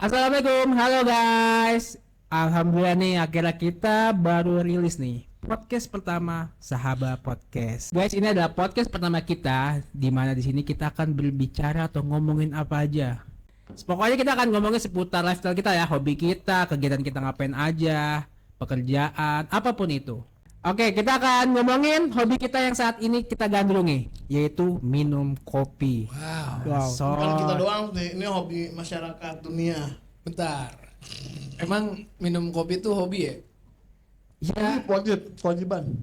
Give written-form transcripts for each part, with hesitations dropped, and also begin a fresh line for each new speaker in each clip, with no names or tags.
Assalamualaikum, halo guys. Alhamdulillah nih akhirnya kita baru rilis nih podcast pertama Sahabat Podcast. Guys, ini adalah podcast pertama kita di mana di sini kita akan berbicara atau ngomongin apa aja. Pokoknya kita akan ngomongin seputar lifestyle kita ya, hobi kita, kegiatan kita ngapain aja, pekerjaan, apapun itu. Oke, kita akan ngomongin hobi kita yang saat ini kita gandrungi, yaitu minum kopi.
Wow.
So,
Bukan kita doang sih, ini hobi masyarakat dunia.
Bentar. Emang minum kopi tuh hobi ya?
ya
Kewajiban.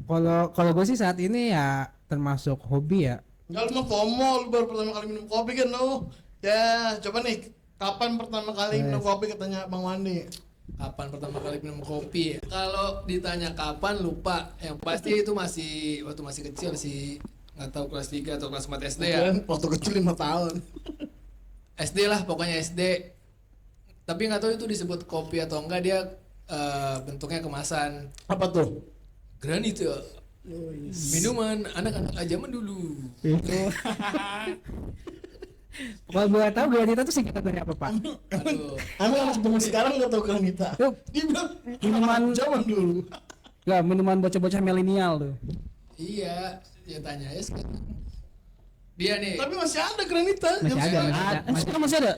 kalau gue sih saat ini ya termasuk hobi ya.
Enggak, lu mah FOMO, lu baru pertama kali minum kopi kan lu. Ya, coba nih, kapan pertama kali minum kopi katanya Bang Wandi?
Kapan pertama kali minum kopi? Kalau ditanya kapan lupa. Yang pasti itu masih waktu masih kecil sih. Nggak tahu kelas 3 atau kelas 4 SD ya.
Waktu kecil 5 tahun.
SD lah pokoknya SD. Tapi nggak tahu itu disebut kopi atau enggak, dia bentuknya kemasan.
Apa tuh?
Granit ya. Minuman anak-anak zaman dulu.
Kalau gue tahu granita itu singkatan dari apa, Pak?
Aduh.
Anak zaman sekarang nggak tahu granita.
Yuk,
Dia bilang
minuman
zaman dulu.
Enggak, minuman bocah-bocah milenial tuh.
Iya, ya tanya aja sekarang. Dia nih.
Tapi masih ada granita.
Masih ada, masih ada.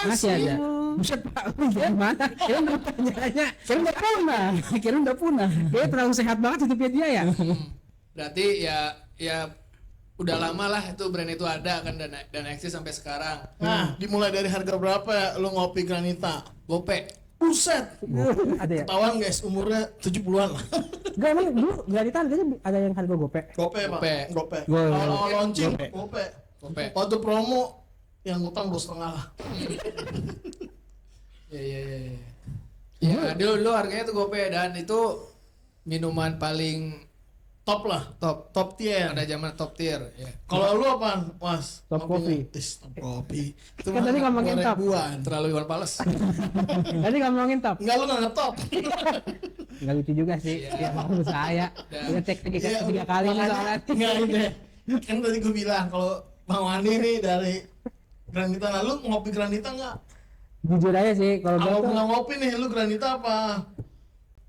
Masih ada. Buset, Pak, lu gimana? Kira udah tanya, kira udah punah. Kira udah punah. Dia terlalu sehat banget hidupnya dia ya.
Berarti ya udah lama lah itu brand itu ada kan dan eksis sampai sekarang.
Nah, dimulai dari harga berapa ya lu ngopi granita?
Gope.
Buset.
Ada ya?
Ketahuan guys, umurnya 70-an lah.
Enggak, emang dulu granita harganya ada yang harga gope.
Gope, Pak.
Gope.
Gope.
Gope.
Kalau launching,
Gope.
gope.
Gope.
Waktu promo yang ngutang 2,5 lah.
Iya. Ya, dulu harganya tuh gope dan itu minuman paling
Top lah,
top
top tier.
pada zaman top tier ya.
Kalau lu apaan, Was?
Top
Kopinya?
kopi.
Top kopi. Itu
Kan tadi ngomongin top.
ribuan.
Terlalu Iwan Fals.
Tadi ngomongin top.
Enggak, lu nggak ngetop.
Enggak lucu juga sih.
Iya.
Ya mau saya. Dia cek tiga kali nih soalnya.
Enggak ini. Kan tadi gue bilang kalau Bang Wani nih dari Granita, nah lu ngopi Granita nggak?
Jujur aja sih, kalau
Kalau
gue tuh,
nggak ngopi nih, lu Granita apa?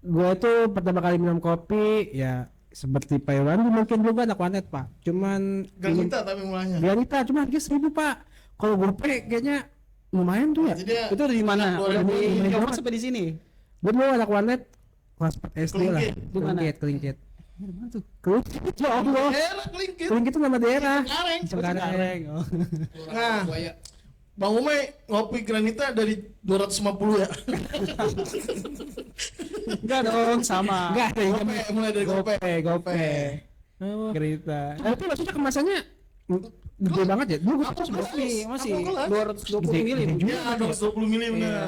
gue tuh pertama kali minum kopi ya seperti Pak Iwan mungkin juga anak warnet, Pak. Cuman
Granita tapi mulanya.
Granita cuma harganya 1.000, Pak. Kalau gope kayaknya lumayan tuh ya.
Jadi ya,
Itu di mana?
Boleh
Udah
di-
di Jogja sampai di sini.
Gue dulu anak warnet kelas 4 SD lah.
Kelingkit.
Di mana?
Kelingkit. Mana tuh? Kelingkit. Ya Allah.
enak Kelingkit.
Kelingkit itu nama daerah.
Cengkareng.
Cengkareng.
Oh.
Nah.
Buaya.
Bang Ume ngopi Granita dari 250 ya?
Enggak dong, sama.
Enggak ada yang
Gope, mulai dari gope.
gope. Granita. Tapi maksudnya kemasannya gede banget ya. Dulu gue tuh
Masih
Apa kelas?
220 mili.
Iya, 220 mili bener.
Iya.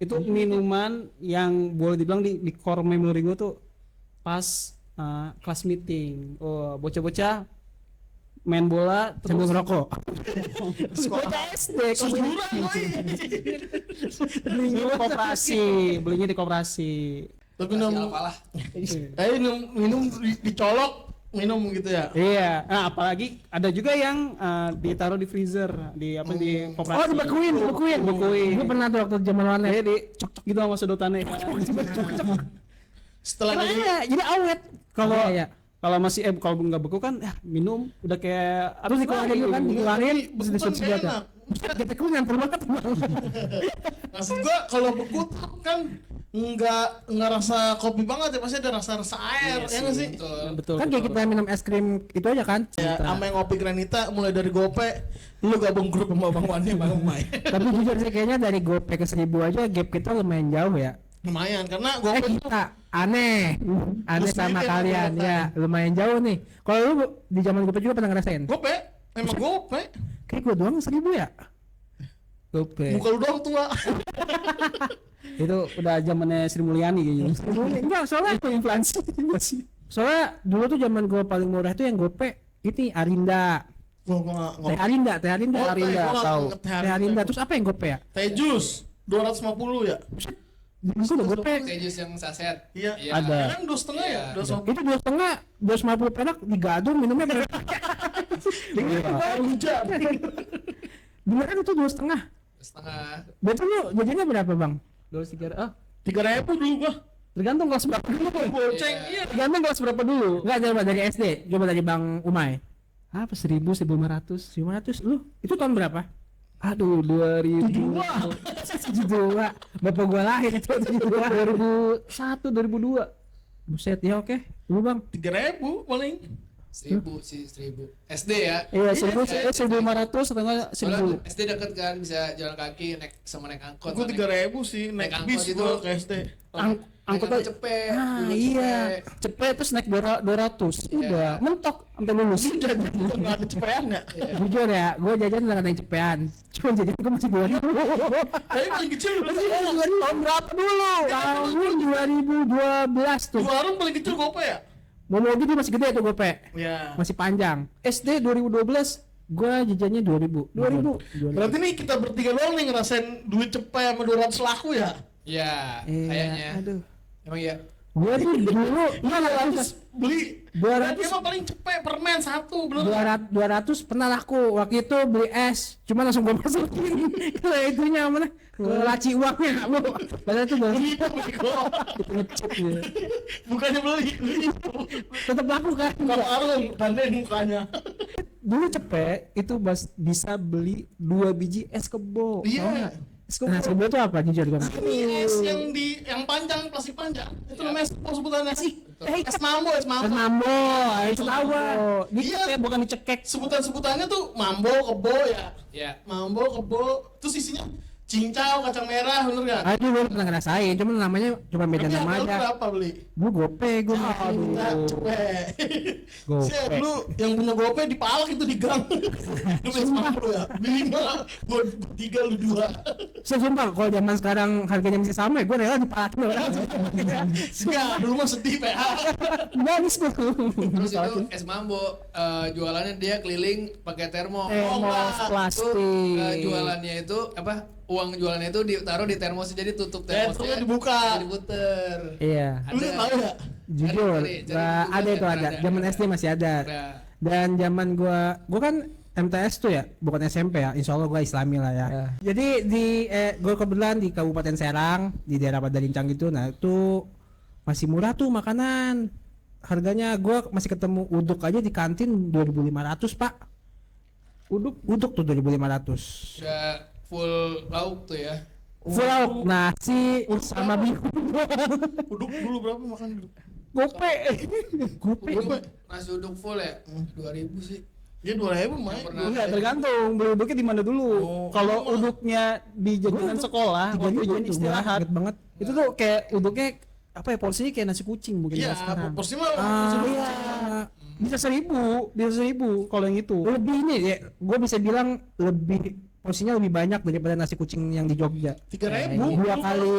Itu minuman yang boleh dibilang di core memory gue tuh pas kelas meeting. Oh, bocah-bocah main bola
sambil
terus
ngerokok.
bocah SD
Sejuran, woi.
belinya di koperasi.
Tapi
Masih
minum,
apalah.
minum dicolok, minum gitu ya.
Iya, nah apalagi ada juga yang ditaruh di freezer di apa di koperasi.
Oh, dibekuin. Gue pernah tuh waktu zaman warnet.
Kayak di cok gitu sama sedotannya.
Setelah
Karena
dari
ya, jadi awet.
Kalau
Iya.
kalau masih kalau nggak beku kan minum udah kayak
Terus dikeluarin dulu kan, dikeluarin terus
beku kan
disebut
enak.
kita keluar nyamper banget.
Maksud gua kalau beku tuh kan nggak rasa kopi banget ya, pasti ada rasa air, ya nggak sih?
Betul.
betul.
Kan kayak
betul.
kita minum es krim itu aja kan.
Ya, sama yang ngopi Granita mulai dari gope, lu gabung grup sama Bang Wani, Bang Umay.
Tapi jujur sih kayaknya dari gope ke 1.000 aja gap kita lumayan jauh ya.
Lumayan, karena gope tuh
Kita aneh
Lu
sama
sendiri
kalian
yang
ya, lumayan jauh nih. Kalau lu di zaman gope juga pernah ngerasain?
gope, emang gope.
Kayak gua doang 1.000 ya. Gope.
Muka lu doang tua.
Itu udah zamannya Sri Mulyani kayaknya.
Enggak, soalnya
Inflasi.
soalnya dulu tuh zaman gua paling murah tuh yang gope ini Arinda.
Gua
Teh Arinda,
Oh,
Arinda
gua nggak
tahu.
ngerti
Teh
Arinda.
Arinda terus apa yang gope ya?
teh jus 250 ya.
Zaman gua udah gope.
Kayak jus yang saset.
Iya.
Ada.
Kan 2,5 ya?
Iya.
250.
Itu 2,5, 250 perak digadung minumnya berapa?
Hujan.
Beneran itu 2,5.
setengah.
Betul lu jajannya berapa bang?
3.000 dulu gua. Tergantung kelas berapa dulu.
Goceng, iya.
Tergantung kelas berapa dulu.
Enggak, coba dari SD, coba dari Bang Umay.
Apa 1.000, 1.500?
500 lu itu tahun berapa?
Aduh, 2000.
72. Bapak gua lahir itu 72.
2001, 2002.
Buset ya, oke. Lu bang
3.000 paling.
1.000 SD ya.
Iya, 1.500 atau enggak 1.000.
Soalnya SD deket kan, bisa jalan kaki naik angkot.
Gua 3.000 sih naik
naik
bis
angkot
gua
itu.
ke SD.
Angkotnya
cepet.
Ah,
dulu
iya.
cepet.
Cepet terus naik 200.
Iya.
Udah mentok sampai lulus.
Enggak ada cepean ya.
jujur ya, gua jajan nggak naik cepean. Cuma jajan gua masih 2000.
Tapi paling kecil berarti
Tahun berapa dulu? Tahun 2012 tuh.
dua warung paling kecil gope ya?
Mobil dia masih gede tuh gope.
Ya.
Masih panjang.
SD 2012.
Gua jajannya 2000.
2000.
Berarti nih kita bertiga doang nih ngerasain duit cepet sama 200 laku ya?
Iya,
Iya,
kayaknya.
aduh.
Emang iya.
Gua tuh dulu
Beli
200
dia mah paling cepet permen satu, bener nggak?
200 pernah laku. Waktu itu beli es, cuma langsung gua masukin ke itunya mana? Ke laci uangnya lu. Padahal itu gua
Beli itu bego.
ngecek gitu.
Bukannya beli
Tetap laku kan?
kalau arung tandain mukanya.
Dulu cepet itu bisa beli 2 biji es kebo.
Iya.
Tau nggak? Es kebo.
Nah, sebelum itu apa jujur gua?
Ini es yang panjang, plastik panjang. Itu namanya apa sebutannya sih? Es mambo, es
Es
mambo.
mambo, es tawa.
Oh, dicek
Iya.
ya bukan dicekek.
Sebutan-sebutannya tuh mambo, kebo ya.
Iya.
Mambo, kebo. Terus isinya cincau, kacang merah, bener gak?
Aduh, gua pernah ngerasain, cuma namanya cuma beda
Tapi
nama
lu
aja.
berapa beli?
Gua gope, gua
Aduh,
makan.
cepet.
Gope.
Siap, lu yang punya gope dipalak itu di gang. Lu es mambo ya? Beli 5, gua 3, lu 2.
Sumpah, kalau zaman sekarang harganya masih sama ya, gua rela dipalakin orang.
Enggak, dulu mah sedih, PH.
Bagus gua.
Terus itu es mambo, jualannya dia keliling pakai termo.
Termos
Itu,
plastik.
jualannya itu apa? Uang jualannya itu ditaruh di termos, jadi tutup
Termosnya
termosnya
dibuka.
diputer.
Iya.
Lu tahu ya?
Jujur,
Cari di
nah,
Google
ada
ya,
itu ada. Zaman SD masih ada.
Ada.
Dan zaman gua kan MTS tuh ya, bukan SMP ya. Insya Allah gua Islami lah ya.
Ya.
Jadi gua kebetulan di Kabupaten Serang, di daerah Padalincang gitu. Nah itu masih murah tuh makanan. Harganya gua masih ketemu uduk aja di kantin 2.500 pak. Uduk tuh 2.500.
Udah full lauk tuh ya.
Full lauk, nasi sama bihun.
Uduk dulu berapa makan dulu?
Gope. Gope.
Uduk, nasi uduk full ya? 2.000 sih.
Dia 2.000 main.
Pernah.
Enggak, tergantung beli uduknya di mana dulu.
Oh.
Kalau uduknya di jajanan sekolah, waktu jajan istirahat,
Inget banget.
itu tuh kayak uduknya apa ya, porsinya kayak nasi kucing mungkin
Iya,
kalau sekarang.
porsi mah
Iya.
Bisa 1.000 kalau yang itu.
Lebih ini ya, gue bisa bilang lebih porsinya lebih banyak daripada nasi kucing yang di Jogja.
3.000.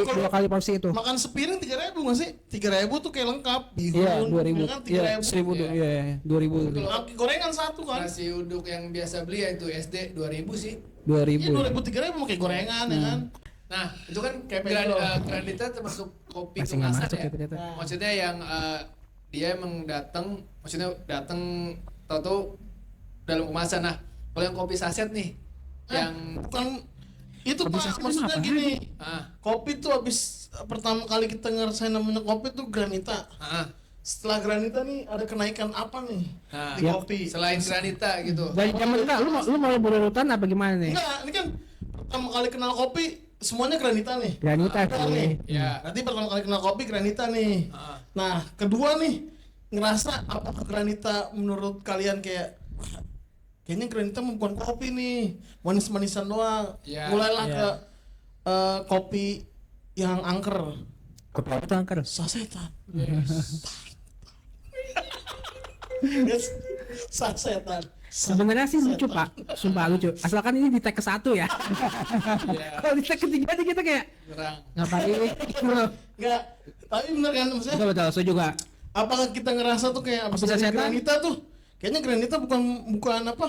Dua kali porsi itu.
Makan sepiring 3.000 nggak sih? 3.000 tuh kayak lengkap. Bihun,
Iya, 2.000.
ya kan,
Iya,
3.000.
1.000 tuh. Iya, 2.000.
Kalau gorengan satu kan?
Nasi uduk yang biasa beli ya itu SD 2.000 sih.
2.000.
Iya 2.000 3.000 pakai gorengan ya kan?
Nah, itu kan
Kayak
gran-
Pedro.
granita termasuk kopi
Masih nggak
kemasan
masuk
ya.
ya ternyata.
Maksudnya yang dia emang maksudnya datang tahu dalam kemasan. Nah, kalau yang kopi saset nih, yang
Bukan itu
Kopi
Pak,
saset
maksudnya
apa?
gini.
ah,
Kopi tuh habis pertama kali kita ngerasain namanya kopi tuh granita.
ah,
Setelah granita nih ada kenaikan apa nih
nah,
di
Ya,
kopi?
selain granita gitu.
Dari zaman enggak, lu mau berurutan apa gimana nih?
Enggak, ini kan pertama kali kenal kopi semuanya granita nih.
Granita
Udah
sih.
nih.
Ya.
Nanti pertama kali kenal kopi granita nih.
Ah.
Nah, kedua nih ngerasa apakah granita menurut kalian kayak "Wah, kayaknya granita mah bukan kopi nih, manis-manisan doang.
Ya.
Mulailah
Ya.
ke kopi yang angker,
Kopi apa tuh angker?
sasetan.
Yes.
Yes, sasetan.
Sebenarnya sih lucu pak, sumpah lucu. Asalkan ini di tag ke-1 ya.
Ya,
Kalau di tag ketiga nih kita kayak
kurang.
ngapain?
Enggak, tapi bener kan maksudnya?
Betul, saya juga.
Apakah kita ngerasa tuh kayak apa
Bisa
sih
setan?
granita tuh? Kayaknya granita bukan apa?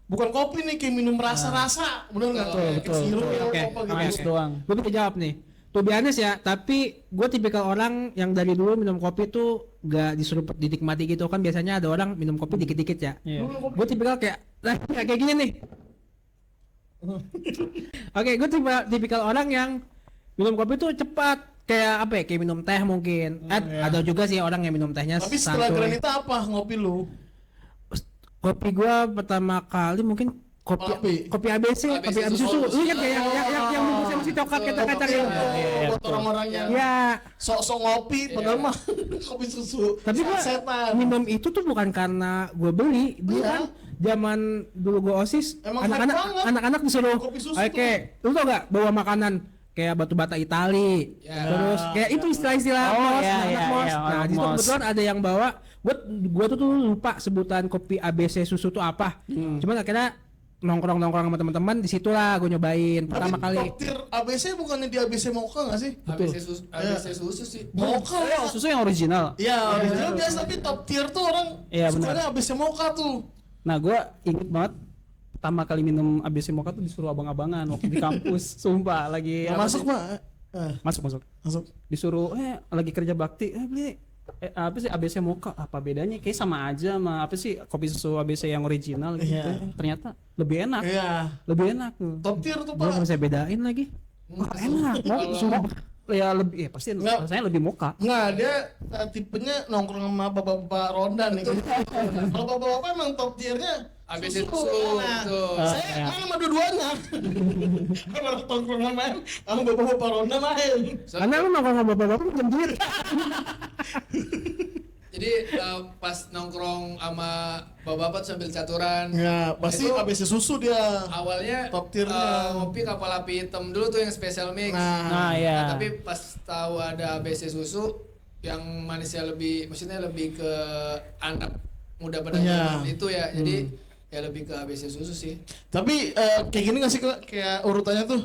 Bukan kopi nih, kayak minum rasa-rasa, bener nggak?
Betul,
Kayak
betul.
sirup
Oke,
apa gitu.
Manis doang.
Gue bisa jawab nih. Tuh biasa ya, tapi gue tipikal orang yang dari dulu minum kopi tuh gak disuruh dinikmati gitu kan. Biasanya ada orang minum kopi dikit-dikit ya.
Iya.
Gue tipikal kayak, nah kayak gini nih. Oke, gue tipikal orang yang minum kopi tuh cepat. Kayak apa ya? Kayak minum teh mungkin. Ada juga sih orang yang minum tehnya
Tapi setelah
santuy.
Granita apa ngopi lu?
Kopi gua pertama kali mungkin kopi ABC,
ABC
kopi ABC
susu.
susu. Lu ingat kayak yang bungkusnya masih coklat kacang-kacang ya?
Buat orang-orang yang
Ya,
sok-sok ngopi padahal mah kopi susu.
tapi gua
setan.
minum itu tuh bukan karena gua beli. Dulu
Iya.
kan zaman dulu gua OSIS,
Emang hype banget.
anak-anak disuruh
Kopi susu
oke, lu tau gak bawa makanan kayak batu bata Itali,
Ya.
terus kayak itu istilah-istilah
Oh,
mos,
iya,
anak
iya,
mos.
iya,
Nah,
anak
di situ
mos.
kebetulan ada yang bawa. Gua tuh lupa sebutan kopi ABC susu tuh apa. Cuman akhirnya nongkrong sama teman-teman di situlah gue nyobain pertama kali.
Top tier ABC bukannya di ABC Mocha nggak sih?
ABC susu sih.
Mocha ya.
Susu yang original.
Iya, original biasa tapi top tier tuh orang
Iya,
sukanya ABC Mocha tuh.
Nah, gue inget banget pertama kali minum ABC Mocha tuh disuruh abang-abangan waktu di kampus. Sumpah lagi apa
Masuk
sih?
mah. Masuk.
Disuruh lagi kerja bakti beli apa sih ABC Mocha, apa bedanya? Kayak sama aja sama apa sih kopi susu ABC yang original gitu.
Iya.
Ternyata lebih enak.
Iya.
Lebih enak tuh.
Top tier tuh
Gue
Pak.
nggak bisa bedain lagi.
Wah, enak. Sumpah. Ya lebih pasti
Nggak.
rasanya lebih mocha.
Nggak, dia tipenya nongkrong sama bapak-bapak ronda nih. Kalau bapak-bapak emang top tiernya
ABC susu,
Nah,
betul.
saya
Iya.
main sama dua-duanya. Kalau nongkrong sama bapak-bapak ronda main.
Karena lu nongkrong sama bapak-bapak jam duit.
Jadi pas nongkrong sama bapak-bapak tuh sambil caturan.
Ya, pasti
Itu
ABC susu dia.
awalnya
Top tiernya.
ngopi kapal api hitam dulu tuh yang special mix.
Nah,
ya.
Tapi pas tahu ada ABC susu yang manisnya lebih, maksudnya lebih ke anak muda pada
Iya.
zaman itu ya. Jadi ya lebih ke ABC susu sih.
Tapi kayak gini nggak sih Kak? Kayak urutannya tuh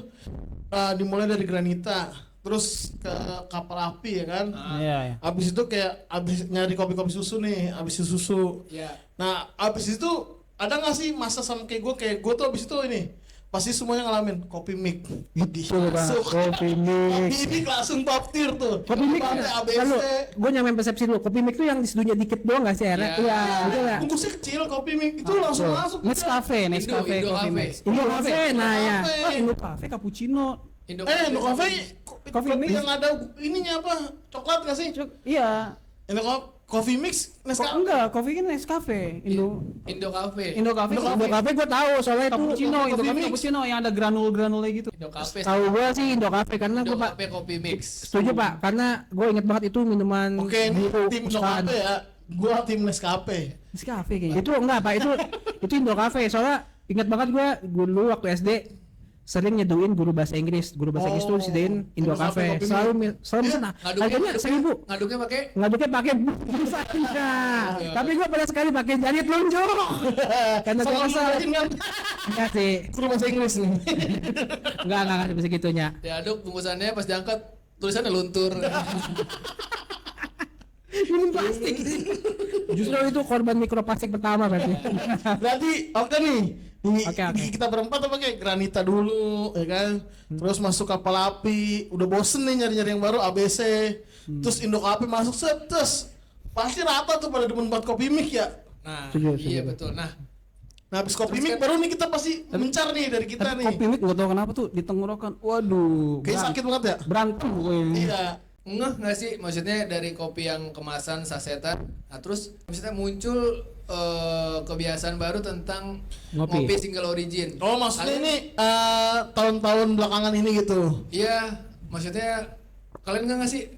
dimulai dari Granita, terus ke kapal api ya kan?
Iya, iya.
Abis itu kayak abis nyari kopi-kopi susu nih, abis susu.
Ya.
Nah, abis itu ada nggak sih masa sama kayak gue tuh abis itu ini pasti semuanya ngalamin kopi mix.
Betul, Bang. Kopi mix.
Kopi mix langsung top tier tuh.
Kopi mix.
Sampai ABC.
Lalu gue nyamain persepsi dulu. Kopi mix tuh yang disuduhnya dikit doang nggak sih akhirnya?
Iya.
Iya, betul ya.
Bungkusnya kecil kopi mix itu langsung masuk.
Nescafe
Indo
Coffee
Cafe.
Mix.
Indo Cafe, nah ya.
Cafe.
Indo Cafe cappuccino.
Indo
No Cafe
Coffee
kopi
mix.
yang ada ininya apa? Coklat nggak sih?
Iya.
Coffee mix Nescafe.
Enggak, coffee kan Nescafe.
Indo Cafe.
Indo Cafe.
Indo Cafe gue tahu soalnya itu
Cappuccino, Indo
Coffee
Cafe
mix.
cappuccino yang ada granul-granulnya gitu.
Indo Cafe.
tahu gue sih Indo Cafe karena
Indo
gue pak
Cafe kopi mix.
setuju pak karena gue inget banget itu minuman
Oke, ini
biru
tim No
kesukaan.
Cafe ya. Gua tim Nescafe.
Nescafe kayaknya.
Itu enggak pak itu Indo Cafe soalnya inget banget gue dulu waktu SD sering nyeduin guru bahasa Inggris tuh disediain Indo
Indo Cafe,
Cafe
kopi
selalu selalu sana harganya 1.000
ngaduknya pakai
ngaduknya pakai busanya tapi gue pada sekali pakai jari telunjuk karena gue
Sama
kesel
ngeliatin kan?
enggak sih
Guru bahasa Inggris nih.
enggak sampai segitunya
diaduk bungkusannya pas diangkat tulisannya luntur.
minum plastik justru itu korban mikroplastik pertama berarti
Berarti oke nih. Ini
Oke.
kita berempat apa kayak Granita dulu ya kan. Terus masuk kapal api, udah bosen nih nyari-nyari yang baru ABC. Terus Indo Cafe masuk set terus pasti rata tuh pada demen buat kopi mix ya.
Nah,
Setuju,
iya
setuju.
betul. Nah,
Nah, habis kopi mix baru nih kita pasti mencar nih dari kita
Tapi
nih.
kopi mix gak tau kenapa tuh di tenggorokan. Waduh.
Kayak sakit banget ya?
Berantem pokoknya.
Iya.
ngeh nggak sih maksudnya dari kopi yang kemasan sasetan, nah terus maksudnya muncul kebiasaan baru tentang
Ngopi.
ngopi single origin.
Oh, maksudnya
Kalian-
ini tahun-tahun belakangan ini gitu.
Iya, maksudnya kalian nggak sih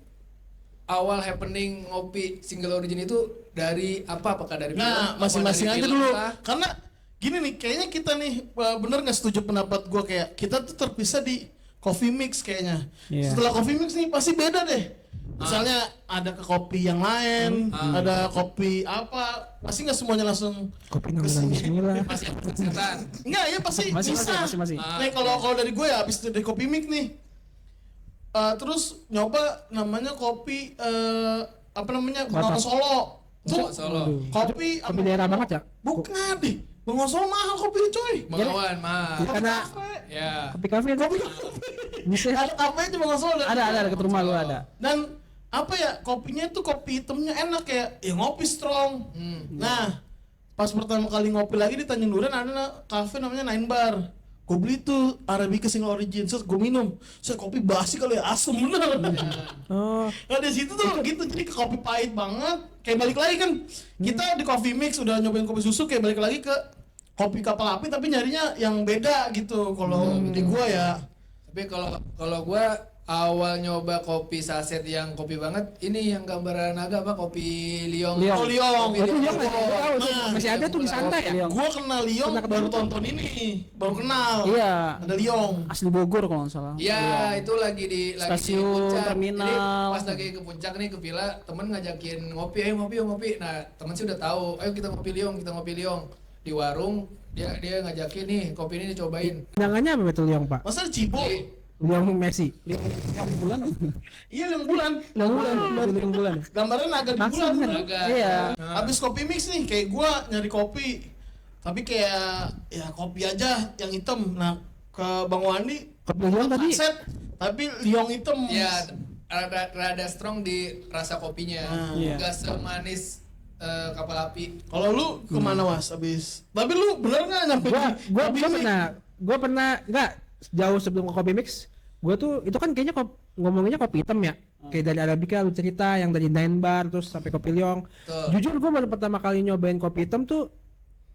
awal happening ngopi single origin itu dari apa? Apakah dari
Nah,
film? Apa
masing-masing
dari
aja
film
dulu.
kah?
Karena gini nih, kayaknya kita nih bener nggak setuju pendapat gua kayak kita tuh terpisah di coffee mix kayaknya.
Iya.
Setelah coffee mix nih pasti beda deh. Misalnya ada ke kopi yang lain, ada kopi apa, pasti nggak semuanya langsung
kopi
kesini.
bismillah
Masih ada sasetan.
Enggak ya pasti bisa.
Masih.
Nih kalau dari gue ya abis dari kopi mix nih, terus nyoba namanya kopi apa namanya Bengawan Solo. Tuh
Solo.
kopi
kopi daerah banget ya
bukan deh. Bengawan Solo mahal kopi coy.
Bengawan, mah.
Ya, karena
Ya.
kopi kafe bisa
Ada kafenya cuma Bengawan Solo.
Ada dekat rumah gua ada.
Dan apa ya kopinya tuh kopi hitamnya enak ya ngopi strong. Nah pas pertama kali ngopi lagi di Tanjung Duren ada kafe namanya Nine Bar. Gue beli tuh Arabica single origin, gue minum, kopi basi kali ya, asem bener.
Oh,
Nah di situ tuh gitu, jadi kopi pahit banget. Kayak balik lagi kan, kita di Coffee Mix udah nyobain kopi susu, kayak balik lagi ke kopi kapal api, tapi nyarinya yang beda gitu. Kalau di gua ya,
Tapi kalau gua awal nyoba kopi saset yang kopi banget, ini yang gambaran naga apa, kopi liong.
Liong.
oh Liong,
Kopi
itu dia
liong.
masih ada tuh di santai ya.
Gua kenal Liong
Pernah
baru
ketemu?
tonton ini, baru kenal.
Iya.
Ada Liong.
Asli Bogor kalau nggak salah.
Iya, itu lagi di
Stasiun,
puncak.
terminal.
Jadi pas lagi ke puncak nih ke villa, temen ngajakin ngopi, ayo ngopi, yuk ngopi. Nah, temen sih udah tahu, ayo kita ngopi liong. Di warung dia ngajakin nih, kopi ini dicobain.
Undangannya apa betul Liong, Pak?
Masa ada Cibo?
Di-
Liong Messi.
Yang bulan.
Iya Liong bulan.
Yang bulan.
Gambarnya naga di bulan.
Maksudnya.
Naga.
Iya.
Habis Coffee Mix nih, kayak gua nyari kopi, tapi kayak ya kopi aja yang hitam. Nah ke Bang Wandi
Kopi Liong tadi.
set, tapi Liong hitam.
Ya, rada strong di rasa kopinya.
Iya.
Enggak semanis kapal api.
Kalau lu kemana was abis? Tapi lu bener nggak nyampe
Gua
di Coffee Mix?
pernah enggak jauh sebelum ke Kopi Mix. Gua tuh itu kan kayaknya ngomonginnya kopi hitam ya. Kayak dari Arabica lu cerita yang dari Nine Bar terus sampai kopi Liong.
Tuh.
Jujur gua baru pertama kali nyobain kopi hitam tuh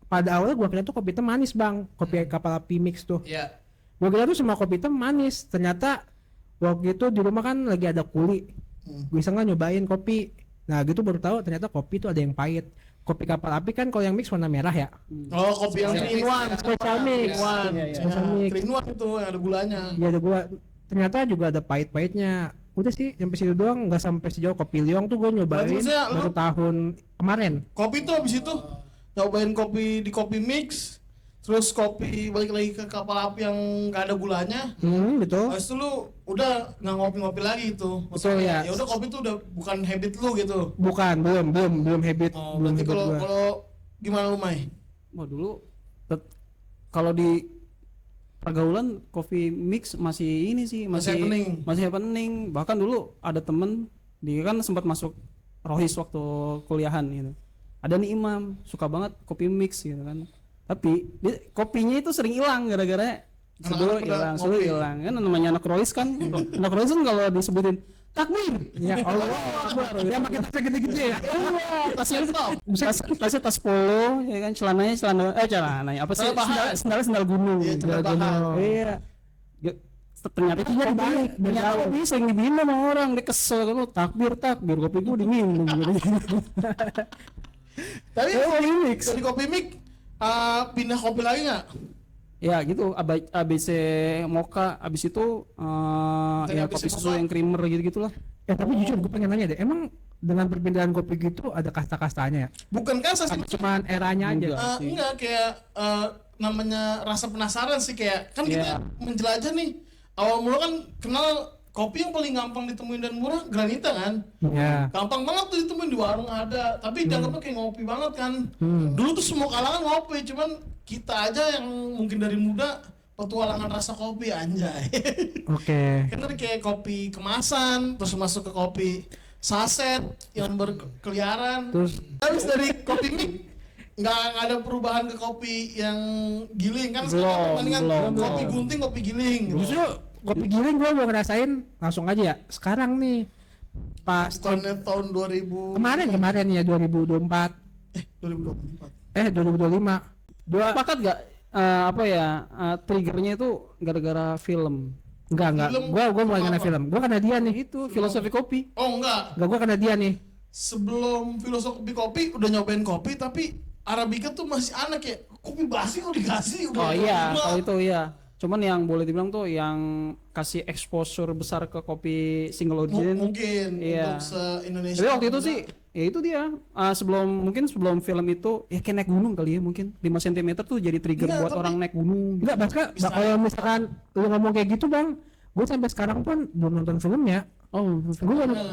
pada awalnya gua kira tuh kopi hitam manis, Bang. Kopi kapal api mix tuh.
Iya.
Gua kira tuh semua kopi hitam manis. Ternyata waktu itu di rumah kan lagi ada kuli. Gue iseng lah nyobain kopi. Nah gitu baru tahu ternyata kopi itu ada yang pahit. Kopi kapal api kan kalau yang mix warna merah ya.
Oh kopi yang
Special
3 in 1.
Special mix.
Iya, iya.
Special mix.
3 in 1 itu yang ada gulanya.
Iya ada gua. Ternyata juga ada pahit-pahitnya. Udah sih sampai situ doang, nggak sampai sejauh kopi Liong tuh gua nyobain
Berarti maksudnya lu-
baru tahun kemarin.
Kopi tuh abis itu nyobain kopi di Coffee Mix, terus kopi balik lagi ke kapal api yang nggak ada gulanya.
Betul.
Habis itu lu udah nggak ngopi-ngopi lagi itu.
Betul, ya.
Ya udah kopi tuh udah bukan habit lu gitu.
Bukan, belum habit,
Oh,
belum
berarti
habit
kalau
gua.
kalau gimana lu Mai?
Wah dulu kalau di pergaulan Coffee Mix masih ini sih masih happening. Bahkan dulu ada temen dia kan sempat masuk Rohis waktu kuliahan gitu. Ada nih Imam suka banget Coffee Mix gitu kan. Tapi kopinya itu sering hilang gara-gara
Anak-anak pada
sudah
ngopi.
hilang kan namanya anak Rohis kan. Anak Rohis kan kalau disebutin takbir
Ya Allah. Dia pakai tas gede-gede ya.
tasnya tas polo ya kan celananya apa sih
Sandal bahan.
sendal gunung
Iya,
gitu.
sandal bahan.
Iya. Ya, ternyata itu jadi banyak ternyata kopi sering diminum sama orang dia kesel kan "Oh, takbir kopi gua diminum gitu.
Tapi
Coffee Mix.
dari Coffee Mix pindah kopi lagi nggak?
Ya gitu ABC mocha abis itu
Dari
ya
ABC
kopi susu
mocha.
yang creamer gitu gitulah.
Tapi jujur gue pengen nanya deh, emang dengan perpindahan kopi gitu ada kasta-kastanya ya?
Bukan kan saya
Apa cuman eranya aja?
Enggak. sih.
enggak kayak namanya rasa penasaran sih kayak kan kita
Iya.
menjelajah nih. Awal mula kan kenal kopi yang paling gampang ditemuin dan murah granita kan.
Ya.
Gampang banget tuh ditemuin di warung ada, tapi dianggapnya kayak ngopi banget kan. Dulu tuh semua kalangan ngopi, cuman kita aja yang mungkin dari muda petualangan rasa kopi anjay.
Oke.
Kan dari kayak kopi kemasan, terus masuk ke kopi saset yang berkeliaran.
Terus
Habis dari kopi mix nggak ada perubahan ke kopi yang giling kan sekarang
Belum,
perbandingan
belum.
kopi gunting, kopi giling. Gitu.
justru kopi giling gue mau ngerasain langsung aja ya. Sekarang nih pas
Bukannya tahun 2000
kemarin ya 2024
2024.
2025 dua
Sepakat gak apa ya triggernya itu gara-gara film
enggak
Film
gua mulai kena
apa?
film gua kena dia nih
itu filosofi kopi.
Oh enggak,
gua kena dia nih
sebelum filosofi kopi udah nyobain kopi tapi Arabica tuh masih aneh kayak kopi basi kok dikasih udah
Oh iya,
lima.
kalau itu iya. Cuman yang boleh dibilang tuh yang kasih exposure besar ke kopi single origin.
Mungkin
Iya.
untuk se-Indonesia.
Tapi waktu itu sih, ya itu dia. Sebelum film itu, ya kayak naik gunung kali ya mungkin 5 cm tuh jadi trigger
Enggak,
buat
tapi-
orang naik gunung.
enggak bahkan
Bisa.
kalau misalkan lu ngomong kayak gitu bang gua sampai sekarang pun belum nonton filmnya.
Oh,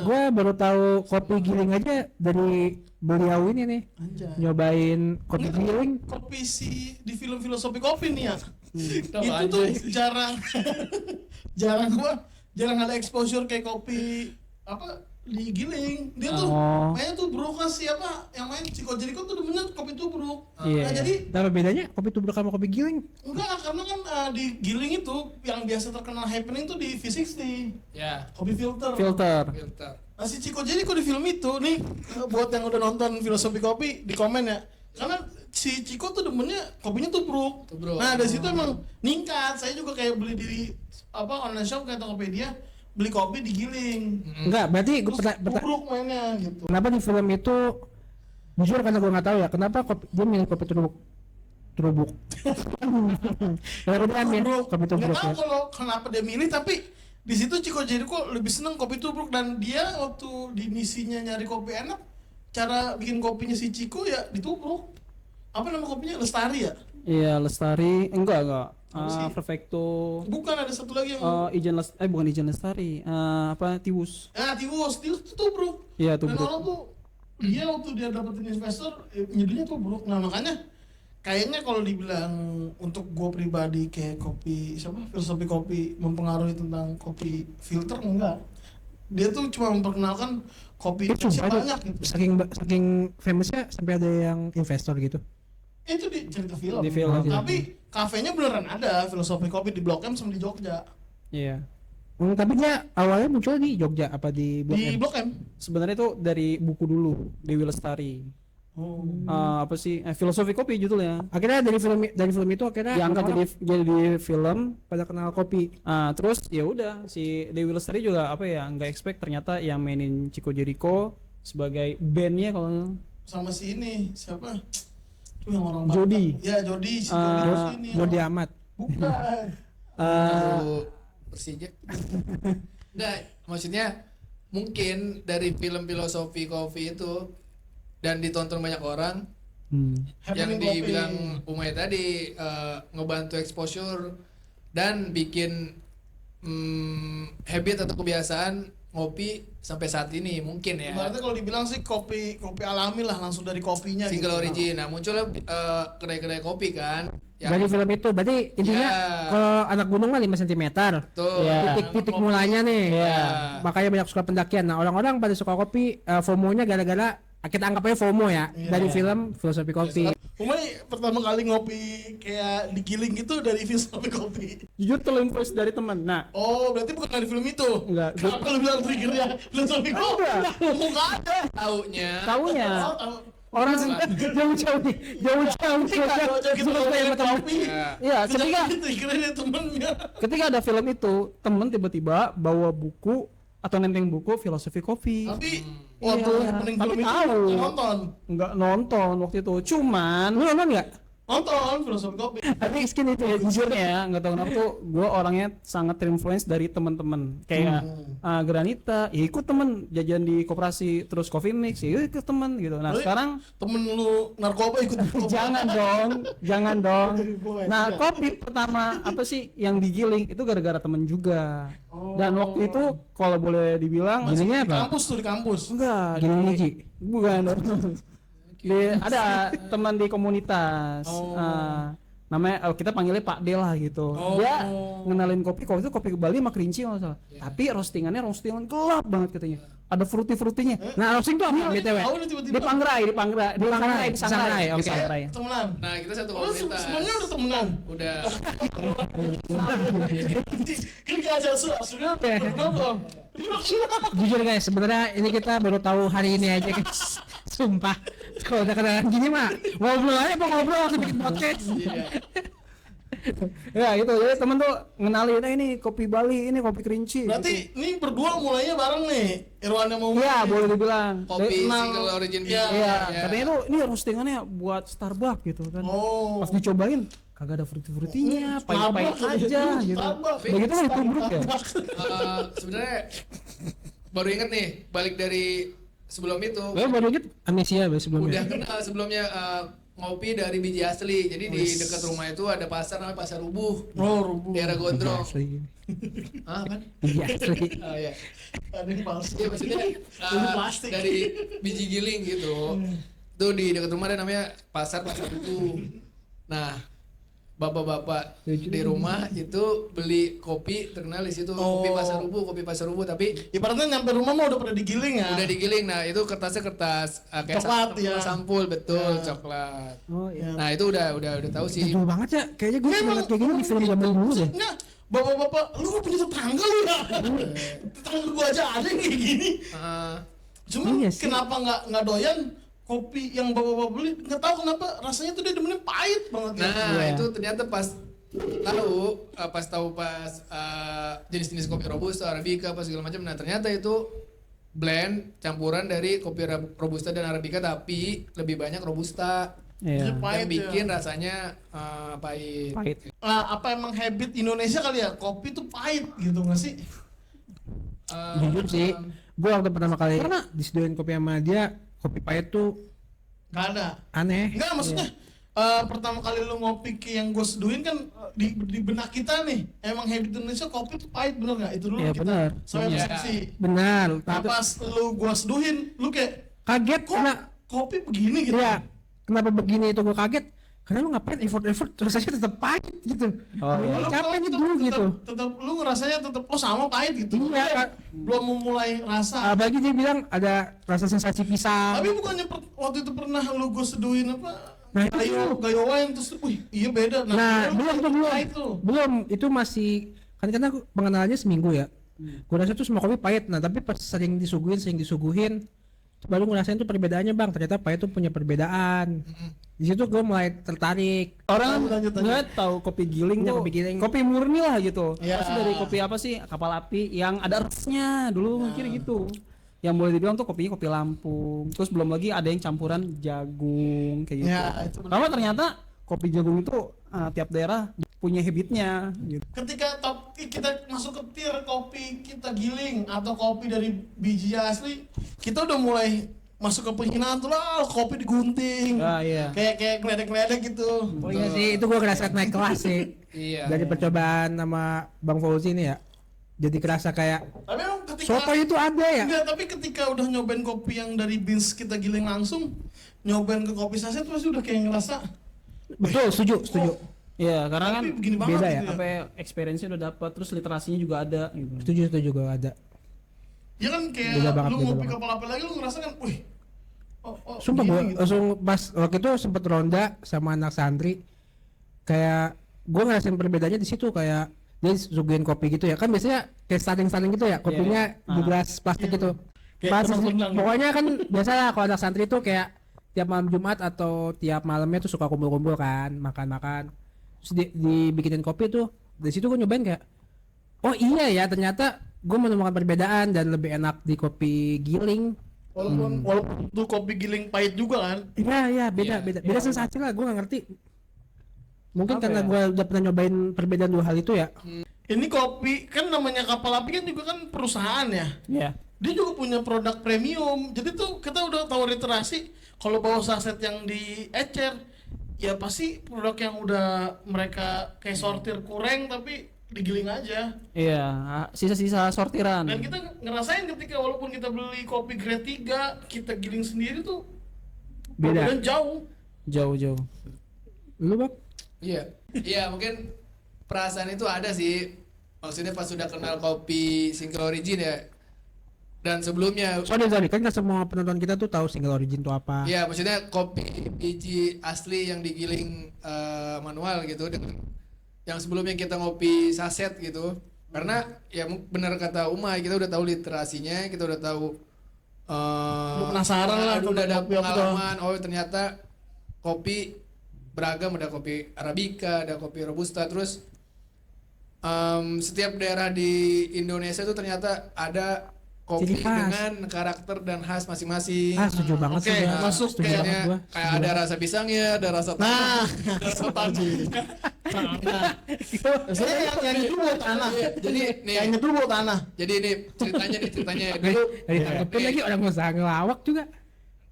Gua baru tahu kopi giling aja dari beliau ini nih
Anjay.
nyobain kopi giling.
Kopi si di film filosofi kopi nih ya.
Kenapa
Itu
anjay?
tuh jarang jarang ada exposure kayak kopi apa digiling. Dia tuh mainnya tuh bro kan siapa yang main Chico Jericho tuh demennya kopi tubruk.
Iya.
Nah jadi
Apa bedanya kopi tubruk sama kopi giling?
enggak, karena kan di giling itu yang biasa terkenal happening tuh di V60.
Ya,
Kopi filter.
Filter.
filter.
Nah si Chico Jericho di film itu nih, buat yang udah nonton Filosofi Kopi di komen ya. Karena si Chico tuh demennya kopinya tubruk. Nah dari situ emang ningkat. Saya juga kayak beli di online shop kayak Tokopedia, beli kopi digiling.
Enggak, berarti gue
Terus tubruk mainnya gitu.
kenapa di film itu jujur karena gue nggak tahu ya kenapa dia milih kopi terubuk. Kenapa dia milih kopi
Nggak
tubruk
tahu
ya?
kalau kenapa dia milih, tapi di situ Chico Jericho lebih seneng kopi tubruk, dan dia waktu di misinya nyari kopi enak, cara bikin kopinya si Chico ya ditubruk. Apa nama kopinya? Lestari ya?
Iya, Lestari. Enggak.
Apa sih?
Perfecto.
Bukan, ada satu lagi yang
Bukan Ijen Lestari. Tiwus.
Tiwus itu tubruk.
Iya,
Dan
tubruk.
orang tuh dia waktu dia dapetin investor nyedinya tubruk. Nah makanya kayaknya kalau dibilang untuk gue pribadi kayak kopi filosofi kopi mempengaruhi tentang kopi filter, enggak. Dia tuh cuma memperkenalkan kopi
Sumpah itu
banyak gitu.
saking famousnya sampai ada yang investor gitu.
Itu di cerita film.
Di film.
Tapi kafenya beneran ada filosofi kopi di Blok M sama di Jogja.
Iya.
Tapi dia awalnya muncul di Jogja apa di Blok
Di
M?
Blok M.
Sebenarnya itu dari buku dulu, Dewi Lestari.
Oh.
Filosofi kopi judulnya.
Akhirnya dari film itu akhirnya
Diangkat
orang-orang
jadi film.
pada kenal kopi.
Terus ya udah si Dewi Lestari juga nggak expect ternyata yang mainin Chico Jericho sebagai bandnya kalau
Sama si ini siapa? Tuh yang orang
Jody.
Batak. Ya Jody, si Jody ini.
Jody Amat.
Bukan.
Persija. Enggak, maksudnya mungkin dari film filosofi kopi itu dan ditonton banyak orang yang
Happening
dibilang
kopi.
Umay tadi ngebantu exposure dan bikin habit atau kebiasaan ngopi sampai saat ini mungkin ya.
Berarti kalau dibilang sih kopi alami lah, langsung dari kopinya.
Single
gitu.
origin. Nah, munculnya kedai-kedai kopi kan.
Dari film itu berarti intinya
Ya.
kalau anak gunung mah 5 cm.
Tuh.
Ya.
Titik mulanya nih.
Ya.
Makanya banyak suka pendakian. Nah, orang-orang pada suka kopi FOMO-nya gara-gara kita anggap aja FOMO ya
Iya.
dari film filosofi kopi.
Umay pertama kali ngopi kayak digiling gitu dari filosofi kopi.
jujur terinfluence dari teman. Nah,
Oh, berarti bukan dari film itu.
Enggak.
Kenapa lu bilang triggernya filosofi kopi? Enggak ada.
Taunya.
taunya
Oh, tahu.
Orang jauh-jauh nih, jauh-jauh nih.
Kita ngopi kopi.
Ya.
ya ketika
Triggernya dia temennya.
ketika ada film itu temen tiba-tiba bawa buku atau nenteng buku filosofi kopi.
Tapi waktu
Iya,
happening
tapi
film itu
tahu.
nonton.
Nggak nonton waktu itu, cuman
Lu nonton nggak?
Nonton filosofi kopi.
Tapi skin itu ya.
jujur ya nggak tahu kenapa tuh gue orangnya sangat terinfluence dari teman-teman kayak Granita ya ikut temen jajan di koperasi, terus coffee mix ya ikut temen gitu. Nah
Berarti
sekarang
Temen lu narkoba ikut narkoba.
jangan dong. Nah kopi pertama apa sih yang digiling itu gara-gara temen juga. Dan waktu itu kalau boleh dibilang
Gilingnya
Di
apa?
kampus tuh, di kampus.
enggak
Giling Muji.
bukan ada teman di komunitas. Namanya kita panggilnya Pak D lah gitu. Dia ngenalin kopi itu kopi Bali sama kerinci kalau nggak salah. Tapi roastingan gelap banget katanya. Ada fruity-fruitinya.
Nah, roasting tuh apa BTW?
Tahu nih tiba-tiba.
Di Pangrai, di
Sangrai,
Sangrai.
oke.
Temenan.
Nah, kita satu
Lu
komunitas.
semuanya udah temenan.
Udah.
Kan gak aja aslinya kenapa?
Jujur guys, sebenarnya ini kita baru tahu hari ini aja guys. Sumpah. Kalau udah kenalan gini mah ngobrol aja ngobrol langsung bikin podcast.
Ya gitu. Jadi temen tuh ngenalin ini kopi Bali, ini kopi kerinci.
Berarti ini berdua mulainya bareng nih. Irwan yang mau
Iya, boleh dibilang.
Kopi
Kenal.
single origin
Iya.
gitu.
Iya, katanya tuh ini roastingannya buat Starbucks gitu kan.
Oh.
Pas dicobain kagak ada fruity-fruitinya, pahit-pahit
Starbucks
aja gitu.
Starbucks.
Udah gitu mah ditubruk ya.
Sebenarnya baru inget nih, balik dari sebelum itu.
Gue baru inget amnesia
Udah
sebelumnya.
kenal sebelumnya ngopi dari biji asli. Jadi di dekat rumah itu ada pasar namanya Pasar Rubuh.
Oh, rubuh.
Daerah Gondrong.
Asli.
Ah, kan?
Iya asli.
Oh iya.
Ada yang palsu.
Iya maksudnya
Ini plastik.
dari biji giling gitu. Tuh di dekat rumah ada namanya Pasar Rubuh. Nah, bapak-bapak di rumah itu beli kopi terkenal di situ, kopi Pasar Rubuh tapi
ibaratnya nyampe rumah mah udah pada digiling ya.
udah digiling. Nah, itu kertasnya kertas kayak
Coklat, ya.
sampul betul, coklat.
Oh iya.
Nah, itu udah tahu sih.
Jadul banget ya. Kayaknya gue pernah liat kayak gini di film zaman dulu deh.
Enggak, bapak-bapak, lu kok punya tetangga lu ya? Tetangga gua aja ada yang kayak gini. Cuma
Iya sih.
kenapa nggak doyan kopi yang bapak-bapak beli? Nggak tahu kenapa rasanya tuh dia demennya pahit banget.
Nah,
Iya.
itu ternyata pas tahu jenis-jenis kopi robusta, arabica apa segala macam. Nah, ternyata itu blend campuran dari kopi robusta dan arabica tapi lebih banyak robusta.
Iya.
Dia pahit
Yang bikin
ya.
rasanya pahit.
Pahit.
Apa emang habit Indonesia kali ya? Kopi tuh pahit gitu nggak sih?
Jujur sih, gue waktu pertama kali disediain kopi sama dia, kopi pahit tuh
Nggak ada.
aneh.
Enggak, maksudnya pertama kali lu ngopi yang gue seduin kan di benak kita nih emang habit Indonesia kopi tuh pahit, bener nggak? Itu dulu
Iya,
kita
bener.
sampai
Iya.
persepsi.
Benar.
Nah, pas lu gue seduhin, lu kayak
Kaget
kok
karena
kopi begini gitu.
Iya, kenapa begini itu gue kaget? Karena lu ngapain effort rasanya tetap pahit gitu.
Oh, iya.
Lu
Capek nih
tetep-
dulu gitu.
tetep lu ngerasanya tetep sama pahit gitu.
Iya, Kak.
Belum memulai rasa.
Apalagi dia bilang ada rasa sensasi pisang.
Tapi bukannya waktu itu pernah lu gue seduin apa?
Nah, itu
Gayo wine terus, wih iya beda.
Nah,
lu
belum.
pahit tuh.
Belum, itu masih kan karena pengenalannya seminggu ya. Gue rasa tuh semua kopi pahit. Nah, tapi pas sering disuguhin, baru ngerasain tuh perbedaannya bang. Ternyata pahit tuh punya perbedaan. Di situ gue mulai tertarik.
Orang
Lanjut.
nggak tahu kopi giling
Iya,
tuh
kopi giling.
kopi murni lah gitu.
Iya.
Pasti dari kopi apa sih, kapal api yang ada resnya dulu mikir gitu. Yang boleh dibilang tuh kopinya kopi Lampung. Terus belum lagi ada yang campuran jagung kayak gitu.
Ya, itu benar.
Karena ternyata kopi jagung itu tiap daerah punya habitnya gitu.
Ketika kita masuk ke tier kopi kita giling atau kopi dari biji asli, kita udah mulai masuk ke penghinaan tuh lah, kopi digunting.
Ah iya.
Kayak geledek-geledek gitu.
Oh iya sih, itu gue ngerasa naik kelas sih.
Iya.
Dari percobaan sama Bang Fauzi ini ya. Jadi kerasa kayak
Tapi emang ketika
soto itu ada ya.
Enggak, tapi ketika udah nyobain kopi yang dari beans kita giling langsung, nyobain ke kopi saset pasti udah kayak ngerasa
Betul, setuju.
Iya, karena kan
tapi begini banget
beda ya,
gitu
apa ya, experience-nya udah dapat, terus literasinya juga ada gitu.
Setuju gue ada.
Ya kan kayak
Beda banget,
lu
beda
ngopi
banget.
kapal api lagi lu ngerasa kan, wih.
Sumpah
begini
gue
gitu.
langsung pas waktu itu sempet ronda sama anak santri, kayak gue ngerasain perbedaannya di situ. Kayak dia suguhin kopi gitu ya, kan biasanya kayak standing gitu ya, kopinya di gelas plastik gitu.
Kayak
Pas
teman rendang gitu.
pokoknya kan biasa lah kalau anak santri tuh kayak tiap malam Jumat atau tiap malamnya tuh suka kumpul-kumpul kan, makan-makan. Terus dibikinin kopi tuh. Dari situ gue nyobain kayak, oh iya ya, ternyata gue menemukan perbedaan dan lebih enak di kopi giling.
Walaupun tuh kopi giling pahit juga kan.
Iya, beda sensasi lah, gue gak ngerti. Mungkin karena gue udah pernah nyobain perbedaan dua hal itu ya.
Ini kopi kan namanya kapal api kan juga kan perusahaan ya.
Iya.
Dia juga punya produk premium. Jadi tuh kita udah tahu literasi kalau bawa saset yang diecer ya pasti produk yang udah mereka kayak sortir kurang tapi digiling aja.
Iya, sisa-sisa sortiran.
Dan kita ngerasain ketika walaupun kita beli kopi grade 3, kita giling sendiri tuh
Beda.
perbedaan jauh.
Jauh-jauh.
Lu bang?
Iya mungkin perasaan itu ada sih. Maksudnya pas sudah kenal kopi single origin ya. Dan sebelumnya
Sorry, kan gak semua penonton kita tuh tahu single origin itu apa.
ya maksudnya kopi biji asli yang digiling manual gitu dengan yang sebelumnya kita ngopi saset gitu. Karena ya benar kata Umay, kita udah tahu literasinya, kita udah tahu
Lu penasaran lah
udah ada
tentang kopi apa tuh.
pengalaman. Oh ternyata kopi beragam, ada kopi arabica, ada kopi robusta, terus setiap daerah di Indonesia tuh ternyata ada kopi
Ciri khas.
dengan karakter dan khas masing-masing.
Setuju banget
Oke,
sih gua.
masuk
Setuju
kayak-
banget
Kayak,
gua.
kayak ada rasa pisangnya, ada rasa
Nah,
tadi.
saya yang nyeduh bawa tanah.
Jadi nih,
Yang nyeduh bawa tanah.
jadi ini ceritanya dulu.
Ditangkepin lagi orang usaha ngelawak juga.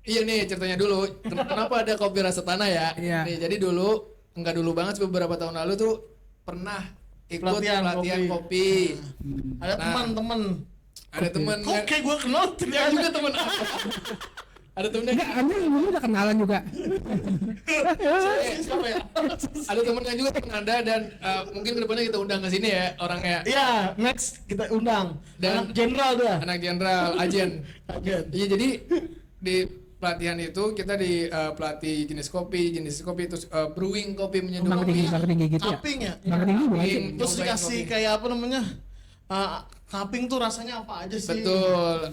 Iya nih ceritanya dulu. Kenapa ada kopi rasa tanah ya?
Iya.
Nih jadi dulu, enggak dulu banget, beberapa tahun lalu tuh pernah ikut
Pelatihan
pelatihan kopi.
Ada
Nah.
teman-teman.
Ada temen
Kok kayak gue kenal
dia juga temen Ada temennya
Enggak, Anda dulu udah kenalan juga.
Siapa ya?
ada temennya juga temen Anda dan mungkin kedepannya kita undang ke sini ya orangnya.
Iya, next kita undang.
Dan-
Anak jenderal dia.
Anak jenderal Ajen.
Agen.
Iya jadi di pelatihan itu kita di pelatih jenis kopi terus brewing kopi menyeduh
Bang tinggi,
kopi.
bang tinggi gitu ya.
Cupping ya.
Bang tinggi bukan sih?
Cupping.
Terus
Nyobain
dikasih
kopi.
kayak apa namanya? Cupping tuh rasanya apa aja sih?
Betul,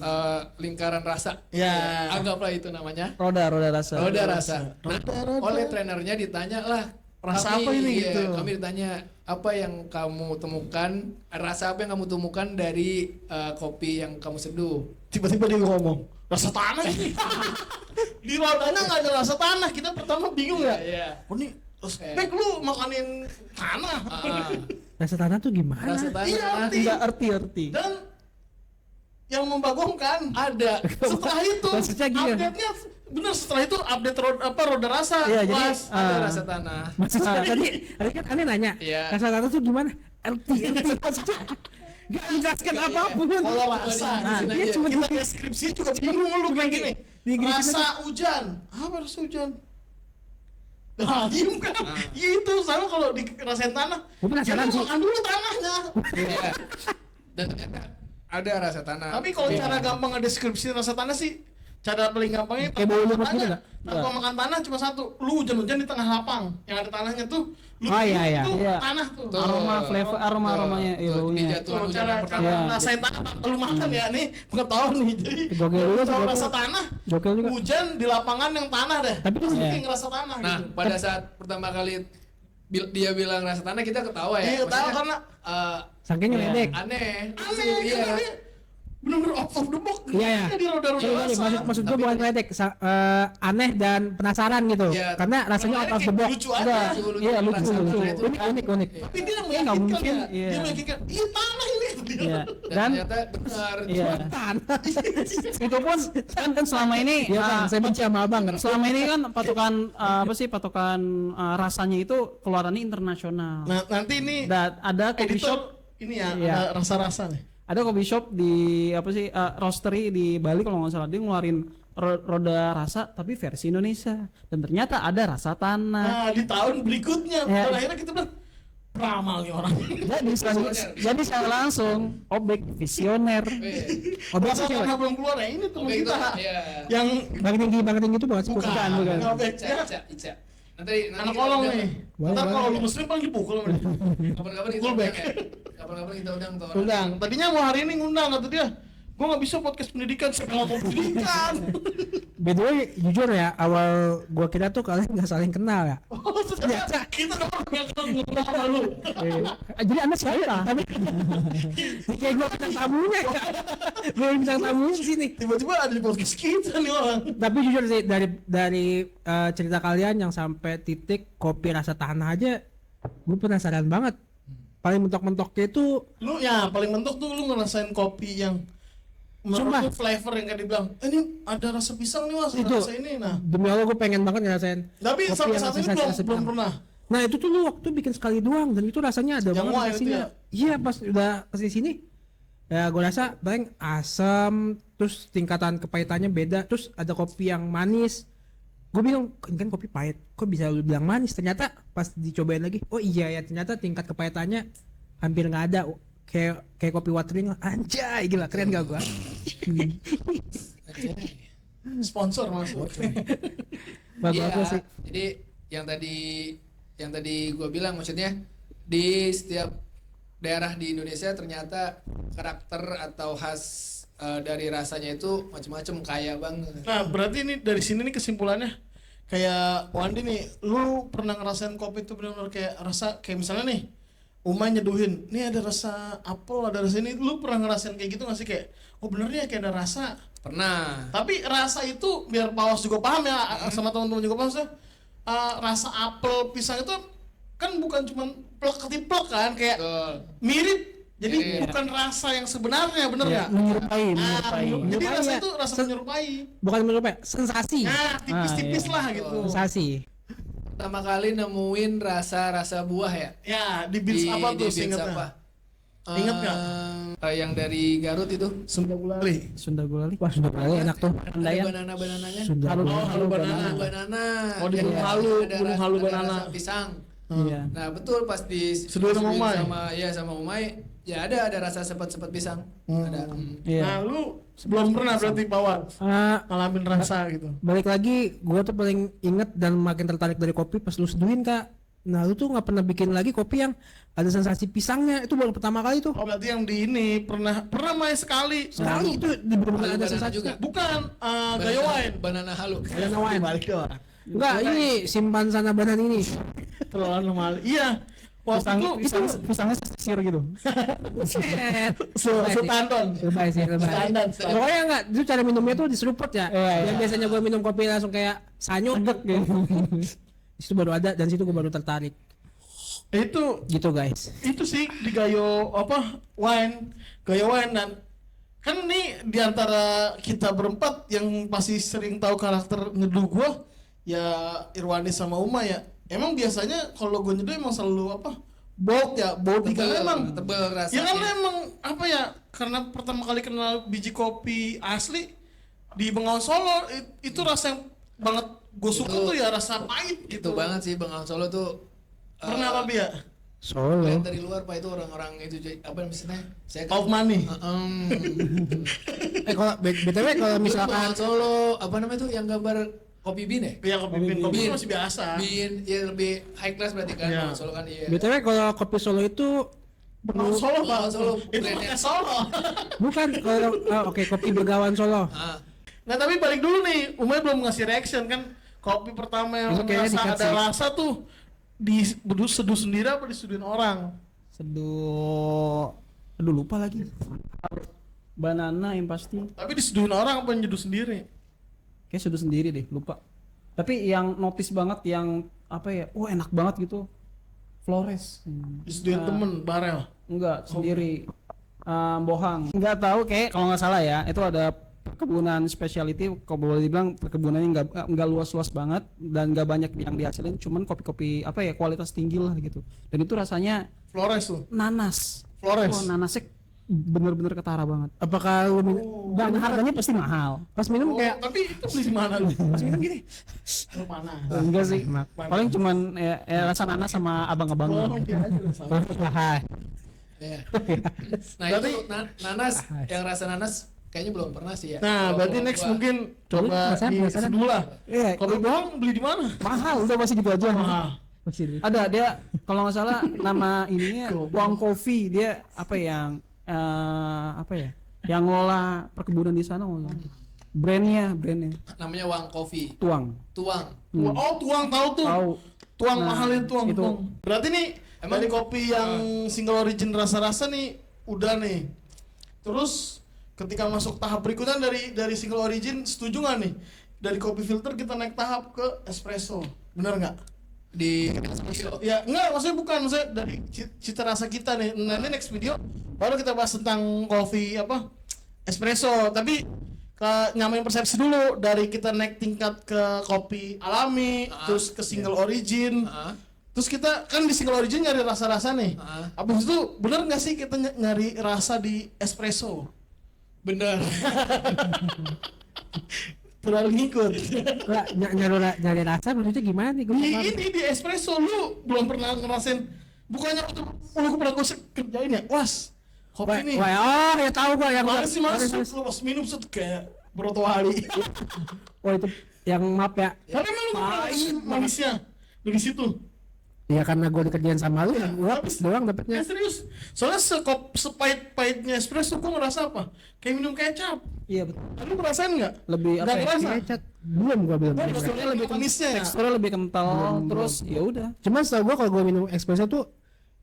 lingkaran rasa.
Ya.
Anggaplah itu namanya.
Roda rasa.
Roda rasa. Nah,
Roda.
oleh trenernya ditanya lah.
Rasa apa ini
iya,
gitu?
Kami ditanya apa yang kamu temukan, rasa apa yang kamu temukan dari kopi yang kamu seduh.
Tiba-tiba dia ngomong rasa tanah ini. Di rodanya nggak ada rasa tanah. Kita pertama bingung ya.
Iya.
Oh ini, Bek lu makanin tanah.
Ah,
Rasa tanah tuh gimana?
rasa tanah.
Iya,
Enggak arti.
Dan yang membagongkan
Ada.
setelah itu
Maksudnya gini.
update-nya bener setelah itu update roda rasa.
Iya, jadi
Kelas.
Ada rasa tanah.
Maksudnya tadi kan aneh nanya,
Iya.
rasa tanah tuh gimana? LT maksudnya gak menjelaskan apapun.
Kalau rasa,
Nah,
dia
aja.
cuma
kita deskripsi juga bingung lu kayak gini.
Di-
Rasa hujan, apa rasa hujan? Nah, diem kan? Gitu, sama kalau dirasain tanah.
Gua penasaran
jangan
sih.
makan dulu tanahnya.
Iya. Dan ternyata ada rasa tanah.
Tapi kalau
Iya.
cara gampang ngedeskripsi rasa tanah sih, cara paling gampangnya
Kayak bau lumut gitu
tanah,
nggak?
tanpa makan tanah cuma satu. Lu hujan-hujan di tengah lapang, yang ada tanahnya tuh. Lu
Oh, iya, iya.
tuh
Iya.
tanah tuh.
Tuh.
Aroma flavor aromanya
Tuh,
iya baunya.
dijatuhan
Kalau
hujan
cara
yang pertama.
Iya.
rasain tanah, lu makan ya nih, pengetahuan nih. Jadi
Gokil dulu,
kalau
gokil.
rasa tanah,
Jokel juga.
hujan di lapangan yang tanah deh.
Tapi
terus
tuh-
bikin ngerasa tanah
Nah,
gitu.
pada saat pertama kali dia bilang rasa tanah kita ketawa ya.
Iya, ketawa
Maksudnya,
karena
Saking
Iya.
ngeledek.
aneh.
aneh,
Iya.
karena dia bener-bener off of the box.
Iya, iya.
Di roda-roda
Sorry,
rasa.
maksud gue bukan ngeledek, aneh dan penasaran gitu.
Iya.
Karena rasanya out of the box.
Lucu aja.
Enggak,
Lucu,
iya lucu,
rasa
lucu.
tanah itu.
Unik.
Tapi dia
nggak
meyakinkan
mungkin,
ya.
iya.
Dia meyakinkan, iya tanah ini kata dia.
Iya.
Dan
Dan
ternyata benar.
iya.
Tanah.
Itu pun kan selama ini
Iya kan, saya benci sama abang kan.
selama ini kan patokan rasanya itu keluarannya internasional.
Nah, nanti ini
Dan ada coffee shop
editor ini ya,
Iya.
ada rasa-rasa nih.
ada coffee shop di roastery di Bali kalau nggak salah, dia ngeluarin roda rasa tapi versi Indonesia, dan ternyata ada rasa tanah.
Nah, di tahun berikutnya,
Iya.
pada akhirnya kita bilang, ramal nih orang.
Jadi saya langsung Obek visioner.
Objek
Rasa
tuh cewek.
tanah belum keluar ya, ini teman
Oke, itu.
kita.
Iya.
Yang
Bang tinggi itu bukan sih?
bukan,
bukan.
yang objek.
Ica. Nanti
Anak
kita
kolong
undang.
nih.
Boleh,
Ntar
boleh.
kalau lu muslim paling dipukul sama dia.
Kapan-kapan kita
Pukul
undang
back.
ya. Kapan-kapan kita undang tuh orang.
Undang. Tadinya mau hari ini ngundang kata dia. Gua nggak bisa podcast pendidikan, saya nggak mau pendidikan.
By the way, jujur ya, awal gua kira tuh kalian nggak saling kenal ya.
Oh, ternyata kita nggak pernah ngundang sama lu.
Jadi anda siapa? Tapi kayak gua bintang tamunya ya. Gua bintang tamunya di sini.
Tiba-tiba ada di podcast kita nih orang.
Tapi jujur sih dari cerita kalian yang sampai titik kopi rasa tanah aja, gue penasaran banget. Paling mentok-mentoknya itu
Lu ya paling mentok tuh lu ngerasain kopi yang menurut
Sumpah.
lu flavor yang kayak dibilang, ini ada rasa pisang nih mas, ada
Itu.
rasa ini. Nah,
demi Allah gue pengen banget ngerasain.
tapi
Kopi
sampai
yang
saat ini
rasa
belum
pisang.
pernah.
Nah itu tuh lu waktu bikin sekali doang dan itu rasanya ada
Yang
banget
wah itu
rasanya.
ya?
Iya pas udah kesini sini, ya gue rasa paling asam, terus tingkatan kepahitannya beda, terus ada kopi yang manis. Gue bingung, kan kopi pahit, kok bisa lu bilang manis? Ternyata pas dicobain lagi, oh iya ya ternyata tingkat kepahitannya hampir nggak ada. Kayak kopi watering, anjay gila keren gak gua?
Sponsor masuk.
Bagus
Iya,
sih.
jadi yang tadi gue bilang maksudnya di setiap daerah di Indonesia ternyata karakter atau khas dari rasanya itu macam-macam kaya banget.
Nah, berarti ini dari sini nih kesimpulannya kayak Wandi nih, lu pernah ngerasain kopi itu benar-benar kayak rasa kayak misalnya nih Uma nyeduhin, nih ada rasa apel, ada rasa ini, lu pernah ngerasain kayak gitu gak sih kayak, oh bener nih kayak ada rasa.
Pernah.
Tapi rasa itu biar Pawas juga paham ya, sama teman-teman juga paham sih. Rasa apel pisang itu kan bukan cuma plek ketiplek kan, kayak
Betul.
mirip. Jadi
Mirip.
bukan rasa yang sebenarnya, bener
Iya,
nggak?
menyerupai.
Jadi
Menyerupai
rasa
ya.
itu rasa menyerupai.
Bukan menyerupai, sensasi.
Nah, tipis-tipis lah gitu.
Sensasi.
Pertama kali nemuin rasa buah ya.
Ya, di beans apa tuh
Beans
seingetnya?
apa?
Ingat nggak?
yang dari Garut itu.
Sunda Gulali.
Sunda Gulali.
Wah, sudah kali enak tuh.
Ada
Pendayan.
banana-banananya.
Sunda
Halu
Gulali.
halu banana.
Banana.
Oh, di
Jadi
Gunung Halu,
ada
Gunung Halu
ada
banana.
rasa pisang.
Iya.
Nah betul pas di
Seduhin sama Umay.
sama Umay ya ada rasa sepet-sepet pisang. Ada.
Iya.
Nah, lu belum pernah berarti Pawan
Ah,
ngalamin rasa gitu.
balik lagi, gua tuh paling inget dan makin tertarik dari kopi pas lu seduhin, Kak. Nah, lu tuh nggak pernah bikin lagi kopi yang ada sensasi pisangnya. Itu baru pertama kali tuh.
Oh, berarti yang di ini pernah main sekali.
Sekali itu di bener-bener ada
Banana
sensasi
juga.
Bukan Gaya Wine.
Banana halu.
Banana wine.
Balik doang.
Enggak, ini simpan sana banan ini.
Terlalu normal. Iya. Waktu itu
Pisangnya sisir gitu.
Sultan.
Lebay sih, lebay.
Standar.
Pokoknya enggak, itu cara minumnya tuh diseruput ya. Yang biasanya gua minum kopi langsung kayak sanyut gitu. Itu baru ada dan situ gua baru tertarik.
Itu
Gitu, guys.
itu sih di Gayo Gaya Wine dan kan nih di antara kita berempat yang pasti sering tahu karakter nyeduh gua ya Irwandi sama Uma ya. Emang biasanya kalau gue nyeduh emang selalu bold ya, body karena emang
tebel rasanya.
ya kan emang karena pertama kali kenal biji kopi asli di Bengawan Solo itu rasa yang banget gue suka
Itu-
tuh ya rasa pahit
Itu
gitu.
banget sih Bengawan Solo tuh.
Pernah apa Bia?
Solo.
Lihat dari luar Pak itu orang-orang itu apa misalnya saya
Of money.
Kalau BTW kalau
Bengawan
misalkan
Solo apa namanya tuh yang gambar kopi bean ya?
Ya kopi bean kopi
Bean.
masih biasa.
Bean ya lebih high class berarti kan
Iya.
Bengawan Solo kan iya.
BTW kalau kopi Solo itu
Bengawan Solo Pak.
Bengawan Solo,
Itu
brandnya.
pakai Solo.
bukan kalau oke, kopi Begawan Solo.
Ah,
Nah tapi balik dulu nih, Umay belum ngasih reaction kan. Kopi pertama yang
Itu kayaknya
merasa ada
dikasih.
rasa tuh seduh sendiri apa diseduhin orang?
Aduh lupa lagi. Banana yang pasti.
Tapi diseduhin orang apa nyeduh sendiri?
Kayak sudah sendiri deh, lupa. Tapi yang notice banget yang apa ya? Enak banget gitu. Flores.
Diseduhin temen, barel.
Enggak, sendiri. Bohang. Enggak tahu kayak kalau nggak salah ya, itu ada perkebunan specialty, kalau boleh dibilang perkebunannya nggak luas-luas banget dan nggak banyak yang dihasilin, cuman kopi-kopi apa ya kualitas tinggi lah gitu. Dan itu rasanya
Flores tuh.
nanas.
Flores.
Nanasnya bener-bener ketara banget.
Apakah lu
Dan harganya pasti mahal.
pas minum kayak
Tapi itu beli di mana lu?
Pas minum gini,
Lu mana?
enggak sih. Paling cuman ya rasa nanas sama abang-abang.
Oh, dia aja lah sama.
iya. Nah itu nanas yang rasa nanas kayaknya belum pernah sih ya.
Nah,
Kalau
berarti
gua-
next mungkin coba
penasaran,
di
penasaran.
seduh lah.
Iya,
Kopi bohong beli di mana?
Mahal, udah masih gitu aja.
Mahal.
Ada dia kalau nggak salah nama ininya Wang Coffee, dia apa yang apa ya? Yang ngelola perkebunan di sana brandnya
namanya Wang Coffee.
Tuang.
Tuang.
Oh, tuang tahu tuh.
Tahu.
Tuang
Nah,
mahalin tuang.
itu.
Tuang. Berarti nih
Emang-
dari kopi yang single origin rasa-rasa nih udah nih. Terus ketika masuk tahap berikutnya dari single origin setuju nggak nih? Dari kopi filter kita naik tahap ke espresso. Bener nggak?
Di
Ya enggak, maksudnya dari cita rasa kita nih. Nanti next video baru kita bahas tentang kopi espresso. Tapi nyamain persepsi dulu dari kita naik tingkat ke kopi alami, terus ke single origin.
Ah,
Terus kita kan di single origin nyari rasa-rasa nih.
ah.
Abis itu bener nggak sih kita nyari rasa di espresso?
Bener.
Terlalu ngikut.
Nggak, nyari rasa maksudnya gimana nih? Gue
Ini di espresso lu belum pernah ngerasain, bukannya lu pernah gue kerjain ya? Was, kopi nih.
Wah, ya tahu gua yang
Mana sih masuk lu pas minum tuh kayak berotowali.
Wah, itu yang maaf ya.
Tapi emang lu nggak pernah ngerasain manisnya dari situ?
Ya karena gua dikerjain sama lu, gua habis doang
Ya
dapetnya.
serius. Soalnya sepahit-pahitnya espresso gue ngerasa apa? Kayak minum kecap.
Iya betul.
Lu ngerasain nggak?
Lebih apa
Nggak
ya?
ngerasa.
Kecap. Belum gua belum.
Teksturnya lebih manisnya ya.
Teksturnya lebih kental, terus ya udah.
Cuman setahu gua kalau gua minum espresso tuh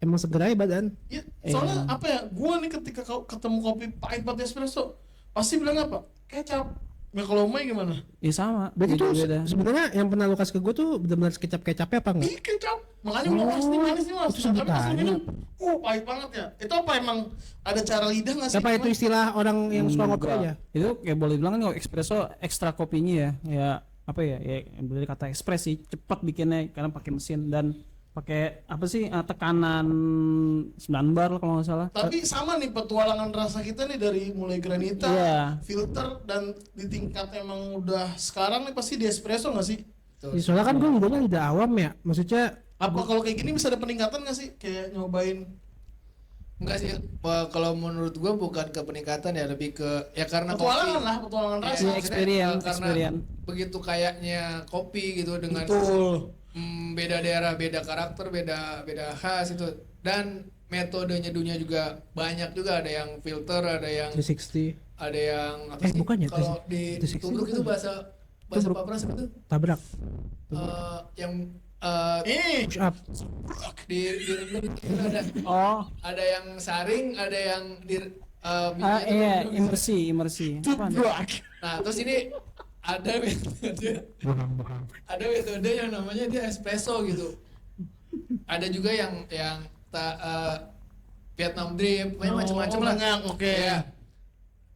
emang seger aja badan.
Ya, soalnya apa ya? Gue nih ketika ketemu kopi pahit-pahit espresso pasti bilang apa? Kecap. Nah kalau Umay gimana?
Ya sama.
Berarti tuh
beda.
sebenarnya yang pernah lu kasih ke gua tuh benar-benar kecap-kecapnya apa enggak?
Ih kecap. Makanya gue manis nih mas.
itu
Tapi pas
sebutannya.
minum, pahit banget ya. Itu apa emang ada cara lidah nggak sih?
Siapa itu istilah orang yang suka ngopi
Enggak.
aja?
Itu kayak boleh bilang kan kalau espresso ekstra kopinya ya apa ya, ya yang boleh kata ekspres sih, cepat bikinnya karena pakai mesin dan pakai apa sih tekanan 9 bar kalau nggak salah.
Tapi sama nih petualangan rasa kita nih dari mulai granita,
Iya.
filter dan di tingkat emang udah sekarang nih pasti di espresso nggak sih?
Ya, soalnya kan gue lidahnya lidah awam ya, maksudnya
Apa kalau kayak gini bisa ada peningkatan nggak sih? Kayak nyobain
Enggak sih, kalau menurut gua bukan ke peningkatan ya, lebih ke ya karena
petualangan lah, petualangan
Ya,
rasa.
Iya,
maksudnya,
experience,
karena
experience.
begitu kayaknya kopi gitu dengan
Betul.
beda daerah, beda karakter, beda khas itu, dan metodenya dunia juga banyak juga, ada yang filter, ada yang
360
ada yang apa sih?
bukan ya,
Kalau di
360
tubruk itu bahasa apa pernah sebut tuh?
tabrak,
Yang
push up.
di rendam itu ada
Oh,
ada yang saring, ada yang di
iya, imersi. Apa?
Nah, terus ini ada metode yang namanya dia espresso gitu. Ada juga yang Vietnam drip, macam-macam lah.
banyak, oke.
Ya.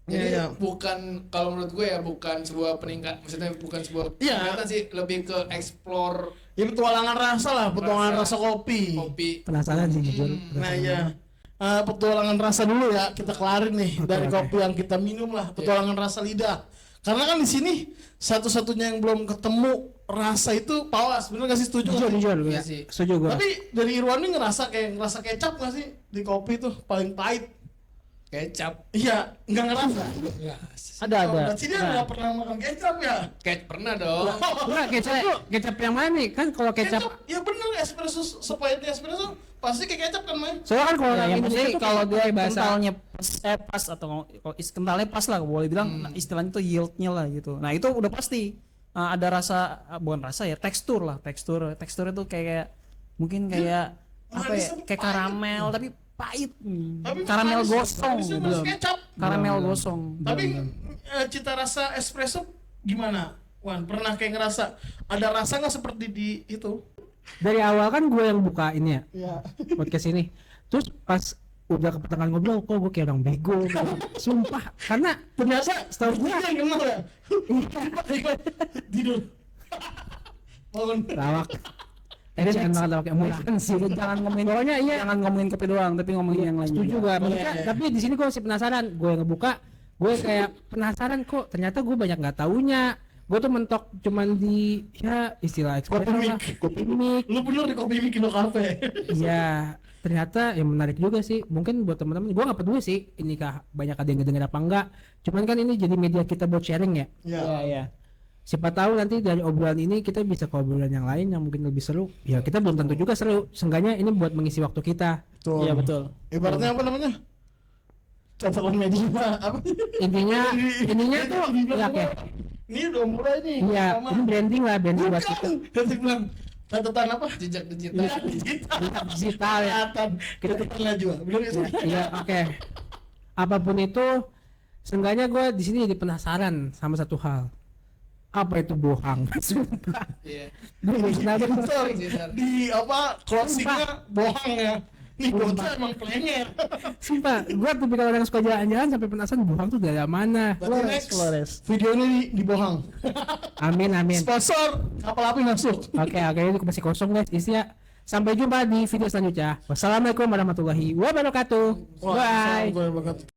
Jadi
Iya.
bukan, kalau menurut gue ya, bukan sebuah peningkat, maksudnya bukan sebuah
Iya.
peningkatan sih, lebih ke explore
Ya petualangan rasa lah, petualangan rasa kopi.
kopi.
Penasaran sih jujur.
Nah iya. Petualangan rasa dulu ya, kita kelarin nih dari
oke.
kopi yang kita minum lah, petualangan rasa lidah. Karena kan di sini satu-satunya yang belum ketemu rasa itu pawas, bener gak sih, setuju?
Jujur,
nggak sih?
jujur,
Iya
ya.
sih.
Setuju gue.
Tapi dari Irwan ini ngerasa kecap gak sih di kopi tuh paling pahit?
Kecap.
Iya, nggak ngerasa.
Ada.
Oh, berarti dia nggak pernah makan kecap ya?
Pernah dong.
Enggak, kecap yang mana nih? Kan kalau kecap,
Ya bener, espresso sepahitnya espresso pasti kayak kecap kan, Mai?
soalnya kan kalau
Ya, yang
Indonesia
penting
tuh
kalau dia
pakai bahasa
kentalnya pas atau kalau kentalnya pas lah boleh bilang, nah, istilahnya itu yieldnya lah gitu. Nah itu udah pasti ada rasa, bukan rasa ya, tekstur itu kayak mungkin kayak apa
Manis
ya,
tapi
kayak
pahit.
karamel tapi pahit.
Tapi
Karamel
manis,
gosong
manisnya
belum.
masih kecap.
Karamel gosong.
Tapi cita rasa espresso gimana? Wan, pernah kayak ngerasa ada rasa nggak seperti di itu?
dari awal kan gue yang buka ini ya,
Ya.
podcast ini. Terus pas udah ke pertengahan ngobrol, kok gue kayak orang bego. Sumpah, karena
Ternyata
setahu gue
yang kenal ya. Tidur. Bangun.
lawak. Jangan makan lawak emosi sih.
Jangan ngomongin
Pokoknya iya.
jangan ngomongin kopi doang, tapi ngomongin yang lain.
Setuju
juga.
gue.
Iya.
Tapi di sini gue masih penasaran. Gue yang ngebuka, gue kayak penasaran kok. Ternyata gue banyak nggak taunya. Gue tuh mentok cuman di ya istilah espresso lah, kopi mik.
Lu bener di kopi Kino Cafe.
Iya, ternyata yang menarik juga sih. Mungkin buat teman-teman, gue nggak peduli sih ini kah banyak ada yang ngedenger apa enggak. Cuman kan ini jadi media kita buat sharing ya.
Ya.
Siapa tahu nanti dari obrolan ini kita bisa ke obrolan yang lain yang mungkin lebih seru. Ya kita belum tentu juga seru. Seenggaknya ini buat mengisi waktu kita.
Betul.
Iya betul.
Ibaratnya apa namanya? Catatan media apa?
Intinya tuh ya kayak
Ini udah mulai nih.
iya,
Sama.
ini branding lah, branding buat kita.
Bukan. Nanti bilang catatan apa?
Jejak digital.
Digital.
Digital ya.
Catatan. Catatan lah juga. Belum itu.
Iya, oke. Apapun itu, seenggaknya gue di sini jadi penasaran sama satu hal. Apa itu bohang? Sumpah.
Iya.
Gue belum pernah denger.
Bentar. Di apa closingnya bohong ya. Nih bocah emang plenger.
Sumpah, gue tuh kalau orang yang suka jalan-jalan sampai penasaran bohang tuh dari mana.
Berarti next video ini dibohong.
Amin, amin.
Sponsor kapal api masuk.
Oke, ini masih kosong guys isinya. Sampai jumpa di video selanjutnya. Wassalamualaikum warahmatullahi wabarakatuh. Bye.
Waalaikumsalam warahmatullahi wabarakatuh.